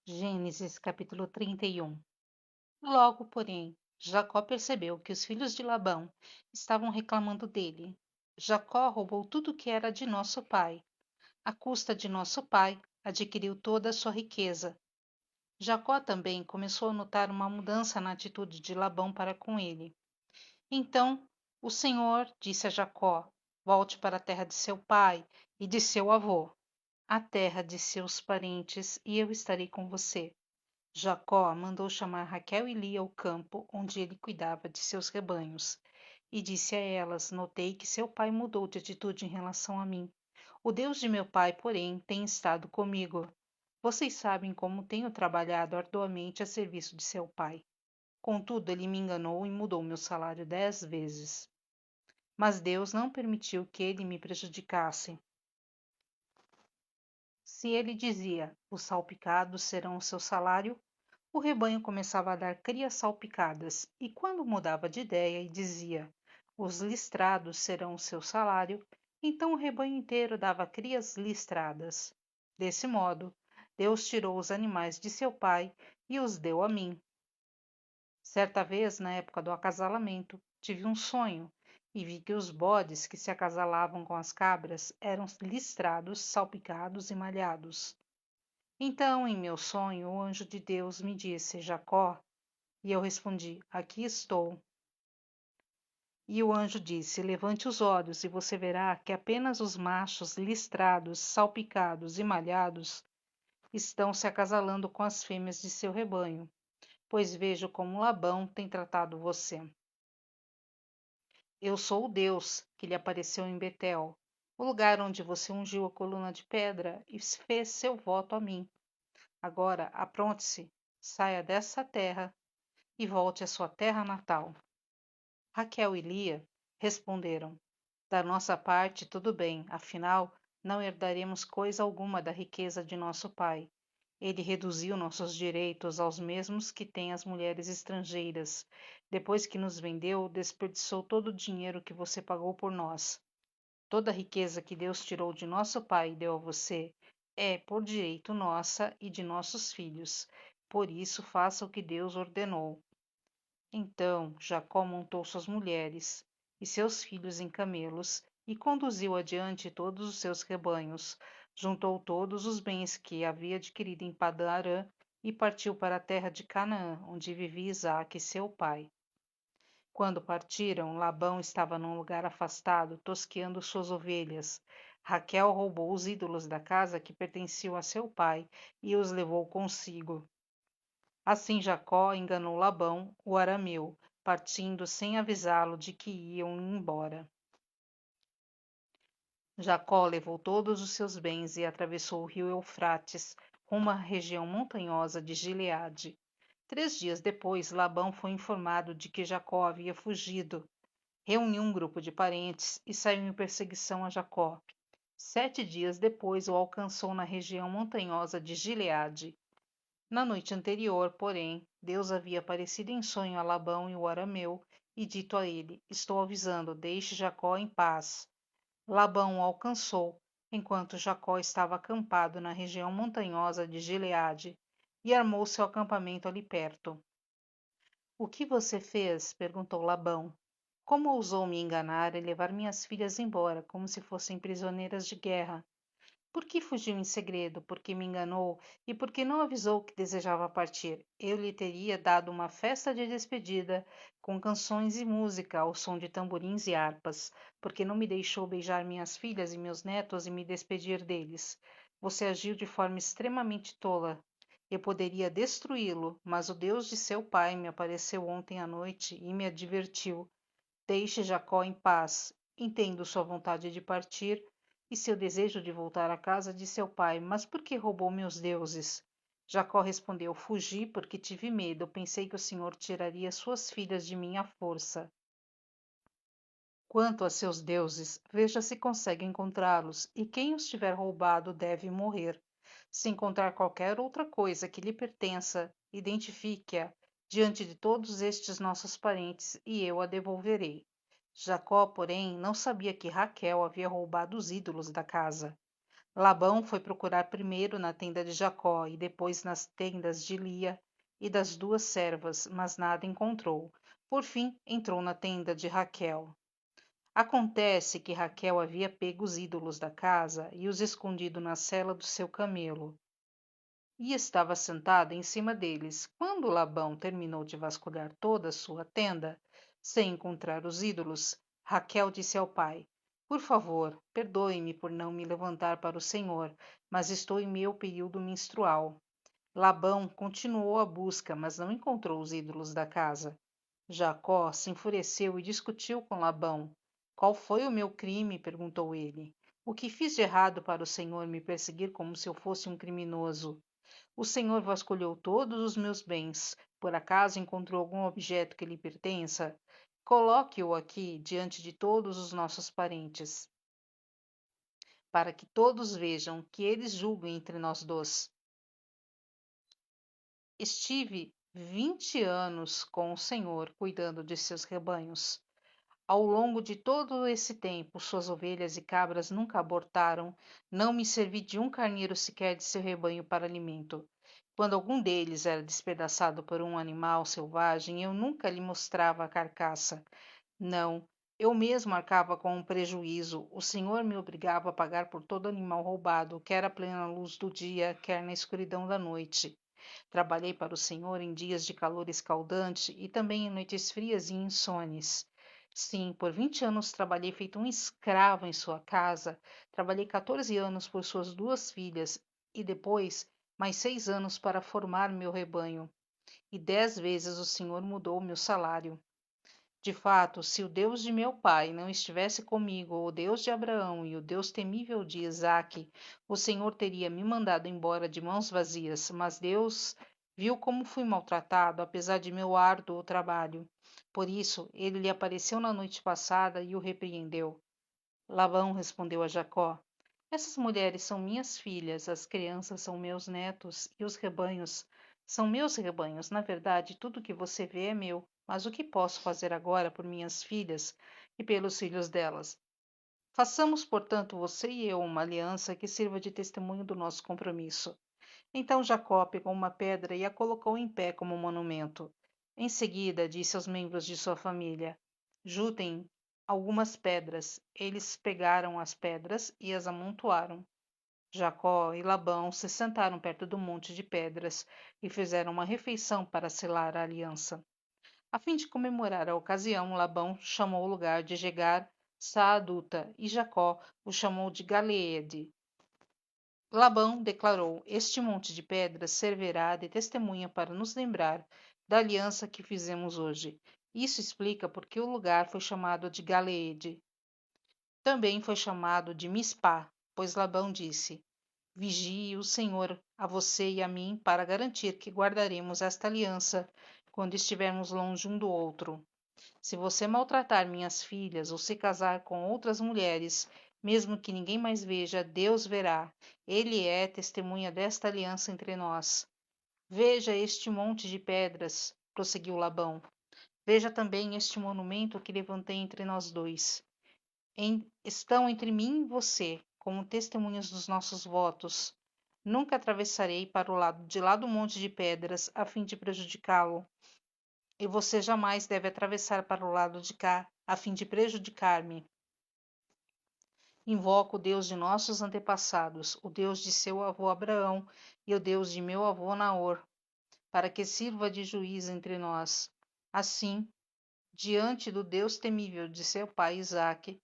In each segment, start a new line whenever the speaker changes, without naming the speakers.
Gênesis capítulo 31. Logo, porém, Jacó percebeu que os filhos de Labão estavam reclamando dele. Jacó roubou tudo que era de nosso pai. À custa de nosso pai, adquiriu toda a sua riqueza. Jacó também começou a notar uma mudança na atitude de Labão para com ele. Então, o Senhor disse a Jacó: Volte para a terra de seu pai e de seu avô, a terra de seus parentes, e eu estarei com você. Jacó mandou chamar Raquel e Lia ao campo onde ele cuidava de seus rebanhos, e disse a elas: Notei que seu pai mudou de atitude em relação a mim. O Deus de meu pai, porém, tem estado comigo. Vocês sabem como tenho trabalhado arduamente a serviço de seu pai. Contudo, ele me enganou e mudou meu salário 10 vezes. Mas Deus não permitiu que ele me prejudicasse. Se ele dizia: Os salpicados serão o seu salário, o rebanho começava a dar crias salpicadas, e quando mudava de ideia e dizia: Os listrados serão o seu salário, então o rebanho inteiro dava crias listradas. Desse modo, Deus tirou os animais de seu pai e os deu a mim. Certa vez, na época do acasalamento, tive um sonho e vi que os bodes que se acasalavam com as cabras eram listrados, salpicados e malhados. Então, em meu sonho, o anjo de Deus me disse: Jacó. E eu respondi: Aqui estou. E o anjo disse: Levante os olhos e você verá que apenas os machos listrados, salpicados e malhados estão se acasalando com as fêmeas de seu rebanho, pois vejo como Labão tem tratado você. Eu sou o Deus que lhe apareceu em Betel, o lugar onde você ungiu a coluna de pedra e fez seu voto a mim. Agora apronte-se, saia dessa terra e volte à sua terra natal. Raquel e Lia responderam: Da nossa parte, tudo bem, afinal, não herdaremos coisa alguma da riqueza de nosso pai. Ele reduziu nossos direitos aos mesmos que têm as mulheres estrangeiras. Depois que nos vendeu, desperdiçou todo o dinheiro que você pagou por nós. Toda a riqueza que Deus tirou de nosso pai e deu a você é, por direito, nossa e de nossos filhos. Por isso, faça o que Deus ordenou. Então Jacó montou suas mulheres e seus filhos em camelos e conduziu adiante todos os seus rebanhos, juntou todos os bens que havia adquirido em Padã-arã e partiu para a terra de Canaã, onde vivia Isaque, seu pai. Quando partiram, Labão estava num lugar afastado, tosqueando suas ovelhas. Raquel roubou os ídolos da casa que pertenciam a seu pai e os levou consigo. Assim Jacó enganou Labão, o arameu, partindo sem avisá-lo de que iam embora. Jacó levou todos os seus bens e atravessou o rio Eufrates, rumo à região montanhosa de Gileade. 3 dias depois, Labão foi informado de que Jacó havia fugido. Reuniu um grupo de parentes e saiu em perseguição a Jacó. 7 dias depois, o alcançou na região montanhosa de Gileade. Na noite anterior, porém, Deus havia aparecido em sonho a Labão e o arameu e dito a ele: Estou avisando, deixe Jacó em paz. Labão o alcançou, enquanto Jacó estava acampado na região montanhosa de Gileade, e armou seu acampamento ali perto. O que você fez? Perguntou Labão. Como ousou me enganar e levar minhas filhas embora, como se fossem prisioneiras de guerra? Por que fugiu em segredo? Por que me enganou? E por que não avisou que desejava partir? Eu lhe teria dado uma festa de despedida, com canções e música, ao som de tamborins e harpas, porque não me deixou beijar minhas filhas e meus netos e me despedir deles. Você agiu de forma extremamente tola. Eu poderia destruí-lo, mas o Deus de seu pai me apareceu ontem à noite e me advertiu: Deixe Jacó em paz. Entendo sua vontade de partir e seu desejo de voltar à casa de seu pai, mas por que roubou meus deuses? Jacó respondeu: Fugi porque tive medo. Pensei que o Senhor tiraria suas filhas de mim à força. Quanto a seus deuses, veja se consegue encontrá-los, e quem os tiver roubado deve morrer. Se encontrar qualquer outra coisa que lhe pertença, identifique-a diante de todos estes nossos parentes, e eu a devolverei. Jacó, porém, não sabia que Raquel havia roubado os ídolos da casa. Labão foi procurar primeiro na tenda de Jacó e depois nas tendas de Lia e das duas servas, mas nada encontrou. Por fim, entrou na tenda de Raquel. Acontece que Raquel havia pego os ídolos da casa e os escondido na sela do seu camelo, e estava sentada em cima deles. Quando Labão terminou de vasculhar toda a sua tenda, sem encontrar os ídolos, Raquel disse ao pai: Por favor, perdoe-me por não me levantar para o Senhor, mas estou em meu período menstrual. Labão continuou a busca, mas não encontrou os ídolos da casa. Jacó se enfureceu e discutiu com Labão. Qual foi o meu crime? Perguntou ele. O que fiz de errado para o Senhor me perseguir como se eu fosse um criminoso? O Senhor vasculhou todos os meus bens. Por acaso encontrou algum objeto que lhe pertença? Coloque-o aqui diante de todos os nossos parentes, para que todos vejam, que eles julguem entre nós dois. Estive 20 anos com o Senhor cuidando de seus rebanhos. Ao longo de todo esse tempo, suas ovelhas e cabras nunca abortaram, não me servi de um carneiro sequer de seu rebanho para alimento. Quando algum deles era despedaçado por um animal selvagem, eu nunca lhe mostrava a carcaça. Não, eu mesmo arcava com um prejuízo. O Senhor me obrigava a pagar por todo animal roubado, quer à plena luz do dia, quer na escuridão da noite. Trabalhei para o Senhor em dias de calor escaldante e também em noites frias e insones. Sim, por 20 anos trabalhei feito um escravo em sua casa. Trabalhei 14 anos por suas duas filhas e depois mais 6 anos para formar meu rebanho. E 10 vezes o Senhor mudou meu salário. De fato, se o Deus de meu pai não estivesse comigo, o Deus de Abraão e o Deus temível de Isaque, o Senhor teria me mandado embora de mãos vazias, mas Deus viu como fui maltratado, apesar de meu árduo trabalho. Por isso, ele lhe apareceu na noite passada e o repreendeu. Labão respondeu a Jacó: Essas mulheres são minhas filhas, as crianças são meus netos e os rebanhos são meus rebanhos. Na verdade, tudo que você vê é meu. Mas o que posso fazer agora por minhas filhas e pelos filhos delas? Façamos, portanto, você e eu uma aliança que sirva de testemunho do nosso compromisso. Então Jacó pegou uma pedra e a colocou em pé como monumento. Em seguida, disse aos membros de sua família: Juntem algumas pedras. Eles pegaram as pedras e as amontoaram. Jacó e Labão se sentaram perto do monte de pedras e fizeram uma refeição para selar a aliança. A fim de comemorar a ocasião, Labão chamou o lugar de Jegar Saaduta e Jacó o chamou de Galeede. Labão declarou: Este monte de pedras servirá de testemunha para nos lembrar da aliança que fizemos hoje. Isso explica por que o lugar foi chamado de Galeede. Também foi chamado de Mispá, pois Labão disse: Vigie o Senhor a você e a mim para garantir que guardaremos esta aliança quando estivermos longe um do outro. Se você maltratar minhas filhas ou se casar com outras mulheres, mesmo que ninguém mais veja, Deus verá. Ele é testemunha desta aliança entre nós. Veja este monte de pedras, prosseguiu Labão. Veja também este monumento que levantei entre nós dois. Estão entre mim e você, como testemunhas dos nossos votos. Nunca atravessarei para o lado de lá do monte de pedras, a fim de prejudicá-lo. E você jamais deve atravessar para o lado de cá, a fim de prejudicar-me. Invoco o Deus de nossos antepassados, o Deus de seu avô Abraão e o Deus de meu avô Naor, para que sirva de juiz entre nós. Assim, diante do Deus temível de seu pai Isaque,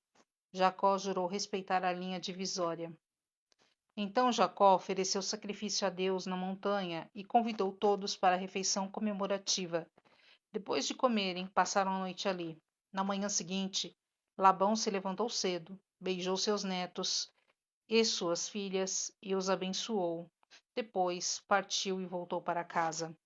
Jacó jurou respeitar a linha divisória. Então Jacó ofereceu sacrifício a Deus na montanha e convidou todos para a refeição comemorativa. Depois de comerem, passaram a noite ali. Na manhã seguinte, Labão se levantou cedo, beijou seus netos e suas filhas e os abençoou. Depois partiu e voltou para casa.